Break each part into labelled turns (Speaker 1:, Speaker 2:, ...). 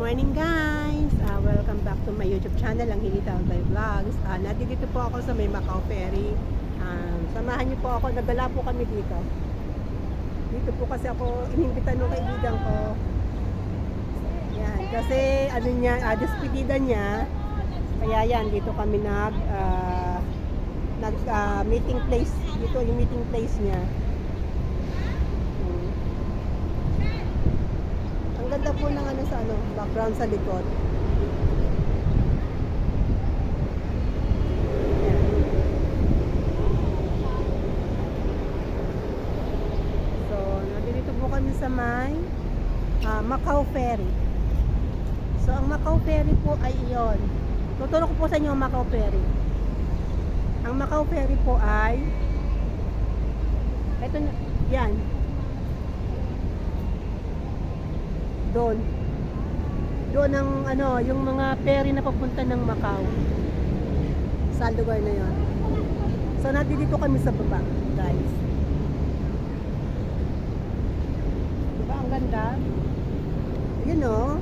Speaker 1: morning guys! Welcome back to my YouTube channel, ang Hilita Albay Vlogs. Nandito po ako sa may Macau Ferry. Samahan niyo po ako, nagala po kami dito. Dito po kasi ako inimbitan ng kaibigan ko. Yan, kasi ano niya, despedida niya. Kaya yan, dito kami meeting place. Dito yung meeting place niya. Ganda po ng background sa likod. Ayan. So, nandito po kami sa may Macau Ferry. So, ang Macau Ferry po ay iyon. Tuturo ko po sa inyo ang Macau Ferry. Ang Macau Ferry po ay ito na, yan. Doon ang yung mga ferry na papunta ng Macau sa lugar na yon. So nandito kami sa baba, guys. Diba ang ganda? Yun o.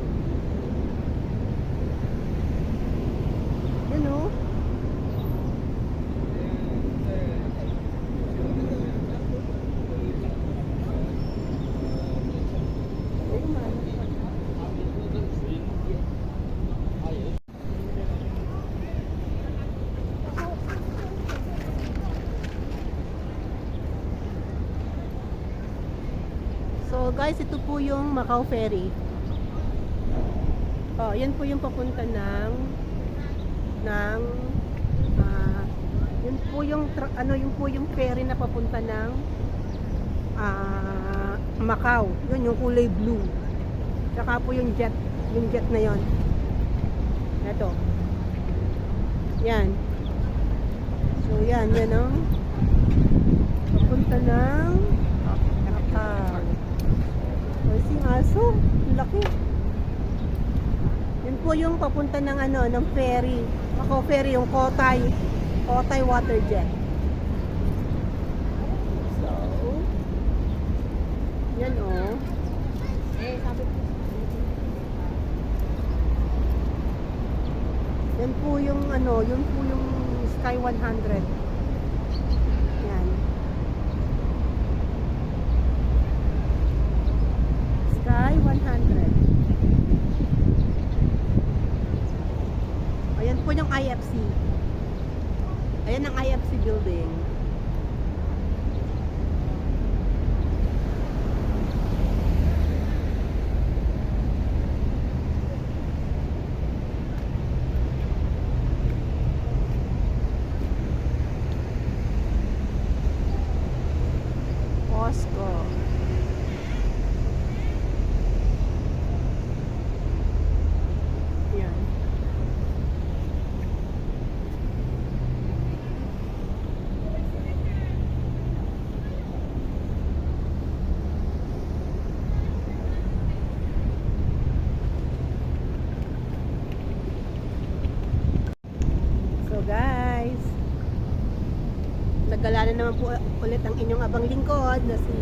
Speaker 1: Yun o. So guys, ito po yung Macau Ferry. Oh, yan po yung papunta ng yun po yung ferry na papunta ng Macau. Yun yung kulay blue. Saka po yung jet na yon. Ito. Yan. So yan oh. Papunta ng Macau. Sing aso, laki. Yun po yung papunta ng ferry. Macau Ferry, yung Cotai water jet. So, yan oh. Yan po yung yun po yung Sky 100. Yan. Sky 100. Ayan po yung IFC. Ayan ang IFC building. Costco. Guys, nagala na naman po ulit ang inyong abang lingkod na si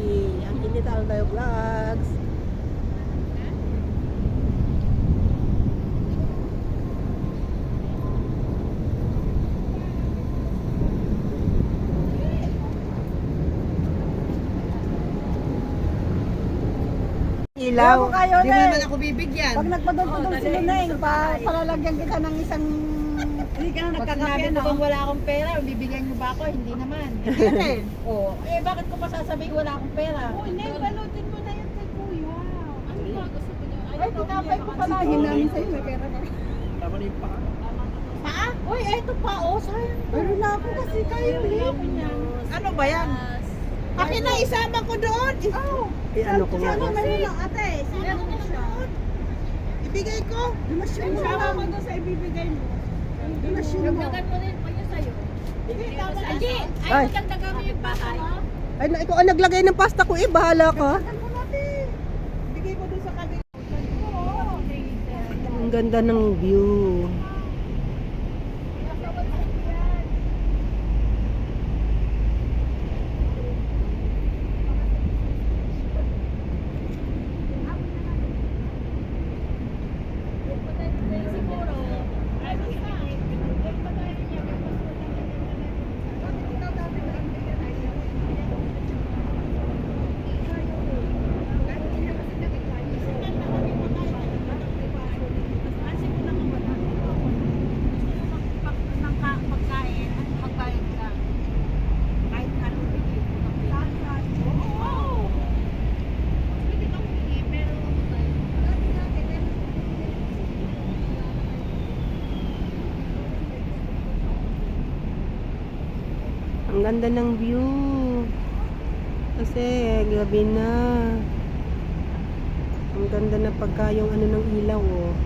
Speaker 1: ang Hilita Albay Vlogs. Ilaw,
Speaker 2: di mo naman ako bibigyan.
Speaker 3: Pag nagpadol-padol si Luneng, palalagyan kita ng isang...
Speaker 2: Hindi ka na nagkakape, no? Kung wala akong pera, bibigyan niyo ba ako? Hindi naman. Bakit ko pa sasabihin wala akong pera?
Speaker 3: Hindi, balutin mo na yan kay Kuya.
Speaker 2: Ano ba gusto ko niyo?
Speaker 3: Ay, tinapay ko palahin namin sa'yo, may pera ka.
Speaker 2: Tama na yung paa. Paa? Uy, eto pa, sayang.
Speaker 3: Pero na ako kasi kayo,
Speaker 2: Ano ba yan? Akin na, isama ko doon.
Speaker 1: ano ko nga.
Speaker 3: Ano lang, ate? Sino mo siya?
Speaker 2: Ibigay ko.
Speaker 3: Lumasyon mo lang. Sama ko sa ibibigay mo. Lumasyon mo.
Speaker 2: Dagdagan mo rin pa yun sa'yo. Ay,
Speaker 1: Ay.
Speaker 2: dagdagan mo yung bahay.
Speaker 1: Ay, ikaw ang naglagay ng pasta ko bahala ka.
Speaker 3: Ano natin? Bigay ko dun sa kabila.
Speaker 1: Ang ganda ng view. Ang ganda ng view. Kasi gabi na. Ang ganda na pagka yung ano ng ilaw, oh.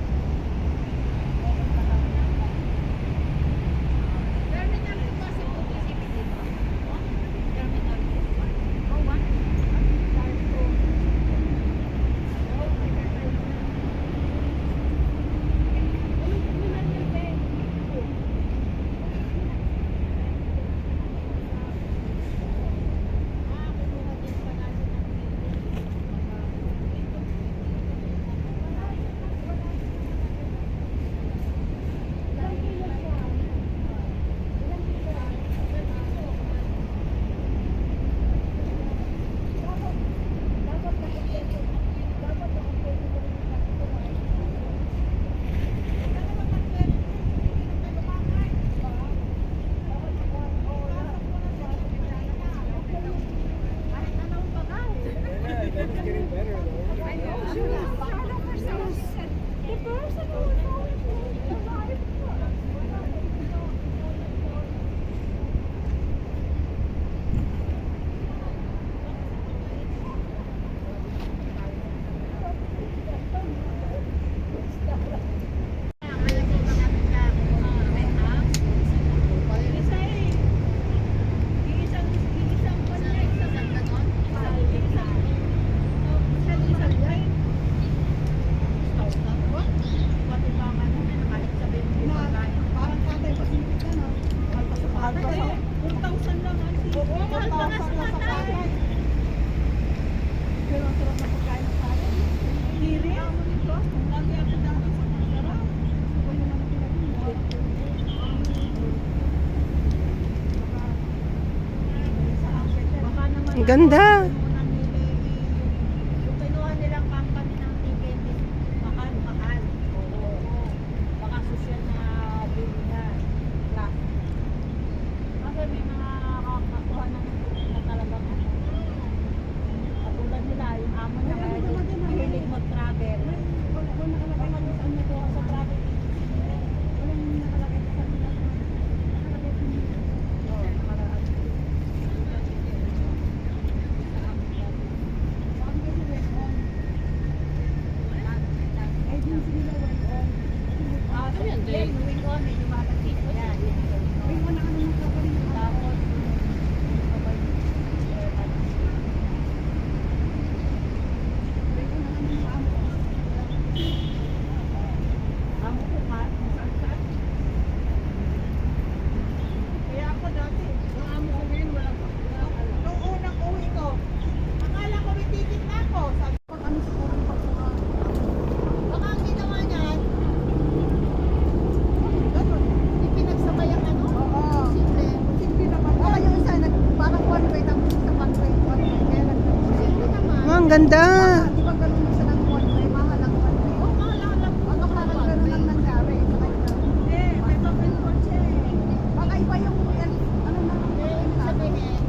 Speaker 1: Ang ganda.
Speaker 2: Yung kinuha nilang company ng ticket, mahal. Oo. Baka social na bilihan. Kasi may mga kakakuha na talagang ano. Katulad nila, yung amo niya kaya mahilig mag-travel. Walang nakalagay saan nakuha sa travel. Walang nakalagay sa kanila. Oo, nakalagay. Kaya ako dati, yung amo ko ngayon walang nung unang uwi ko, akala ko may ticket na ako. Sabi ko, ano siguro yung pagkuha? Baka ang ginawa niyan, ganun, ipinagsabay ang ano? Oo. Simple. Simple naman. Oo, yung isa, parang one way, tapos isa one way. Kaya simple naman.
Speaker 1: Oh, ang ganda.
Speaker 2: Di ba ganun isa ng one way? Mahal ang one way. Oo, mahal ang one way. Ano parang ganun lang nangyari? May papel ko siya eh. Baka iba yung ano na sabihin.